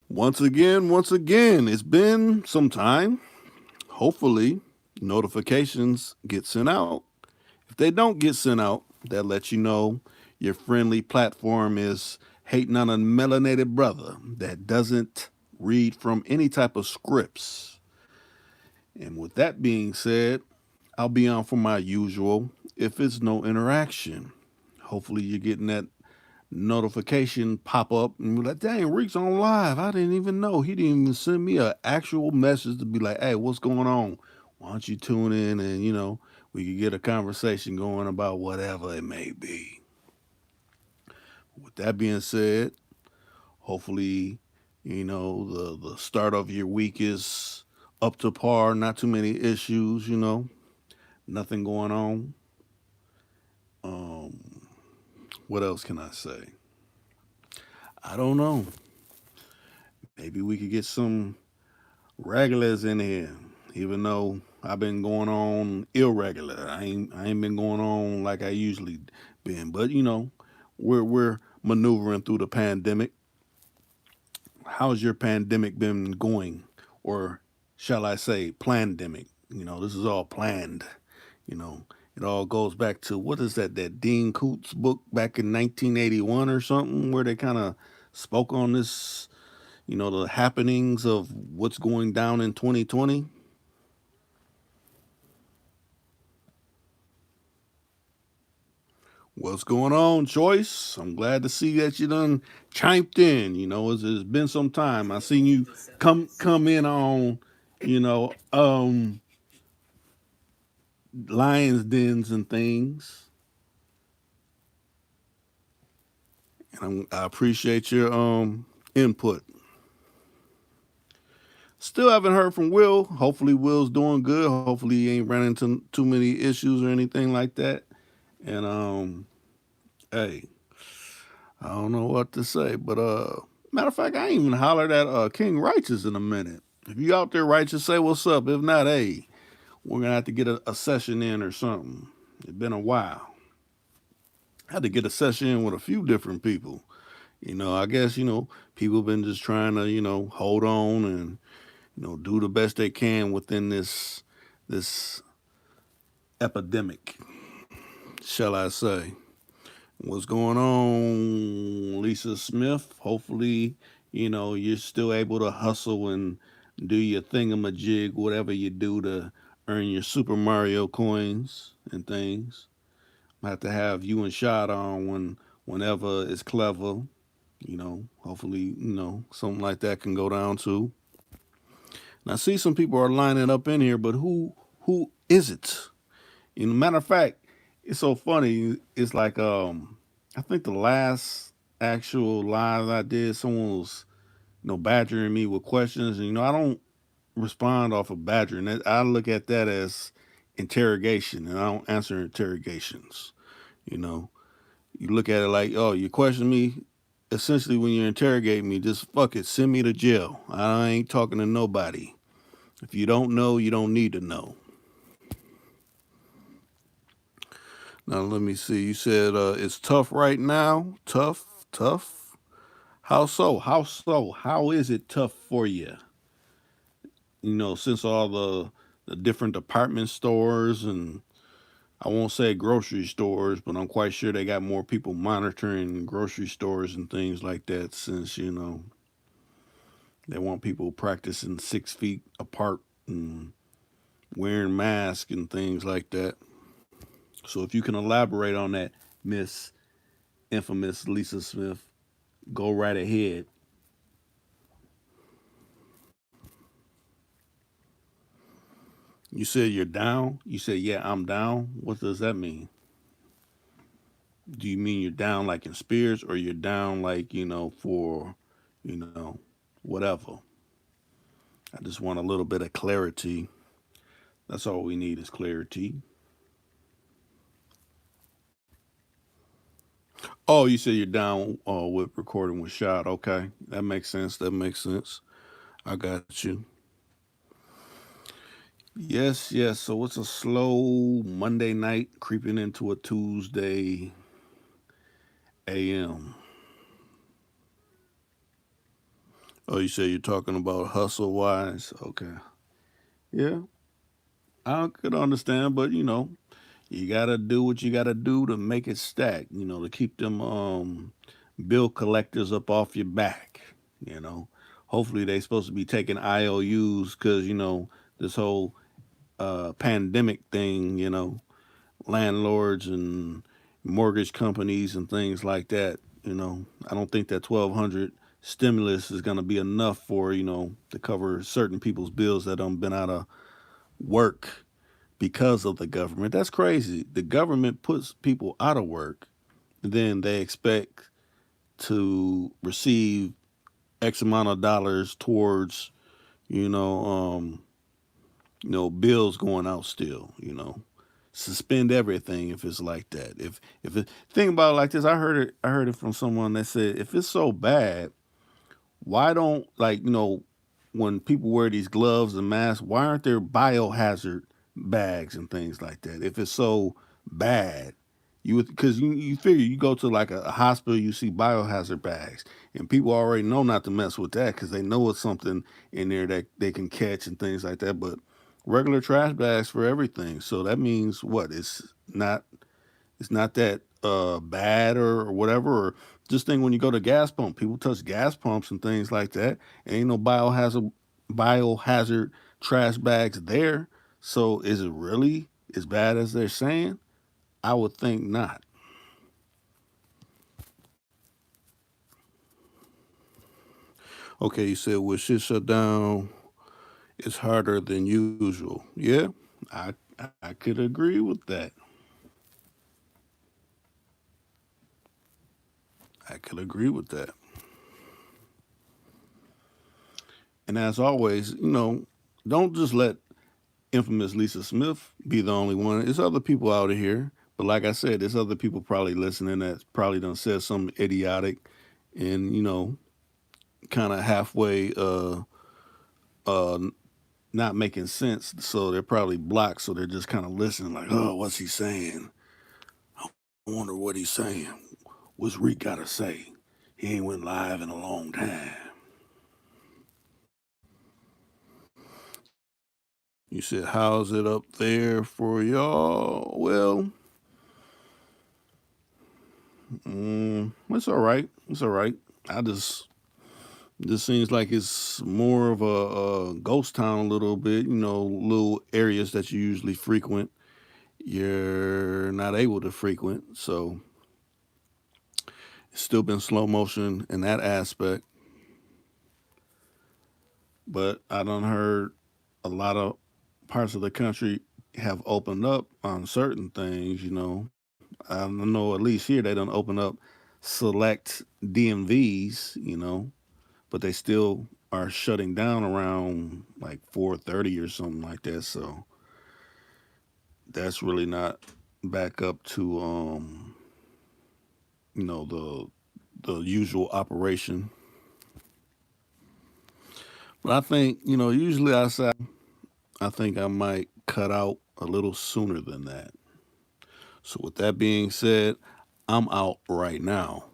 Once again, it's been some time. Hopefully, notifications get sent out. If they don't get sent out, that lets you know your friendly platform is hating on a melanated brother that doesn't read from any type of scripts. And with that being said, I'll be on for my usual if it's no interaction. Hopefully, you're getting that notification pop up and be like, dang, Reek's on live. I didn't even know. He didn't even send me an actual message to be like, hey, what's going on? Why don't you tune in and, we could get a conversation going about whatever it may be. With that being said, hopefully, the start of your week is up to par, not too many issues, nothing going on. Um, what else can I say? I don't know. Maybe we could get some regulars in here, even though I've been going on irregular. I ain't been going on like I usually been. But we're maneuvering through the pandemic. How's your pandemic been going? Or shall I say plandemic? This is all planned. You know, it all goes back to what is that Dean Koontz book back in 1981 or something where they kind of spoke on this, the happenings of what's going down in 2020. What's going on, Choice? I'm glad to see that you done chimed in. It's been some time. I seen you come in on, you know, um, lions dens and things, and I appreciate your input. Still haven't heard from Will. Hopefully, Will's doing good. Hopefully, he ain't running into too many issues or anything like that. And hey, I don't know what to say, but matter of fact, I ain't even hollered at King Righteous in a minute. If you out there, Righteous, say what's up. If not, hey, we're gonna have to get a session in or something. It's been a while. I had to get a session in with a few different people. I guess people been just trying to hold on and do the best they can within this epidemic, shall I say. What's going on, Lisa Smith? Hopefully, you're still able to hustle and do your thingamajig, whatever you do to earn your Super Mario coins and things. I have to have you and Shot on whenever it's clever. Hopefully, something like that can go down too. And I see some people are lining up in here, but who is it? Matter of fact, it's so funny. It's like I think the last actual live I did, someone was badgering me with questions, and I don't respond off of badgering. I look at that as interrogation, and I don't answer interrogations. You know, you look at it like, oh, you question me. Essentially, when you interrogate me, just fuck it, send me to jail. I ain't talking to nobody. If you don't know, you don't need to know. Now let me see. You said it's tough right now. Tough, tough. How so? How so? How is it tough for you? Since all the different department stores and I won't say grocery stores, but I'm quite sure they got more people monitoring grocery stores and things like that since they want people practicing 6 feet apart and wearing masks and things like that. So if you can elaborate on that, Miss Infamous Lisa Smith, go right ahead. You said you're down. You said, yeah, I'm down. What does that mean? Do you mean you're down like in spirits or you're down like, for, you know, whatever? I just want a little bit of clarity. That's all we need is clarity. Oh, you said you're down with recording with Shot. Okay. That makes sense. That makes sense. I got you. Yes, yes. So it's a slow Monday night creeping into a Tuesday AM. Oh, you say you're talking about hustle wise? Okay. Yeah, I could understand, but you gotta do what you gotta do to make it stack. To keep them bill collectors up off your back. You know, hopefully they supposed to be taking IOUs because this whole pandemic thing. Landlords and mortgage companies and things like that. I don't think that 1,200 stimulus is going to be enough for to cover certain people's bills that have been out of work because of the government. That's crazy. The government puts people out of work, then they expect to receive X amount of dollars towards you know bills going out still. Suspend everything if it's like that. If it think about it like this, I heard it from someone that said if it's so bad, why don't when people wear these gloves and masks, why aren't there biohazard bags and things like that? If it's so bad, you would because you figure you go to like a hospital, you see biohazard bags, and people already know not to mess with that because they know it's something in there that they can catch and things like that. But regular trash bags for everything, so that means what? It's not that bad or whatever. Or just think when you go to gas pump, people touch gas pumps and things like that. Ain't no biohazard trash bags there. So is it really as bad as they're saying? I would think not. Okay, you said with shit shut down, it's harder than usual. Yeah, I could agree with that. I could agree with that. And as always, don't just let infamous Lisa Smith be the only one. There's other people out of here. But like I said, there's other people probably listening that probably done said something idiotic and, kind of halfway uh not making sense. So they're probably blocked. So they're just kind of listening like, oh, what's he saying? I wonder what he's saying. What's Reek got to say? He ain't went live in a long time. You said, how's it up there for y'all? Well, it's all right. It's all right. I just seems like it's more of a ghost town a little bit. Little areas that you usually frequent, you're not able to frequent. So it's still been slow motion in that aspect. But I done heard a lot of parts of the country have opened up on certain things. I don't know at least here they don't open up select DMVs. But they still are shutting down around like 4:30 or something like that. So that's really not back up to the usual operation. But I think usually I say I think I might cut out a little sooner than that. So with that being said, I'm out right now.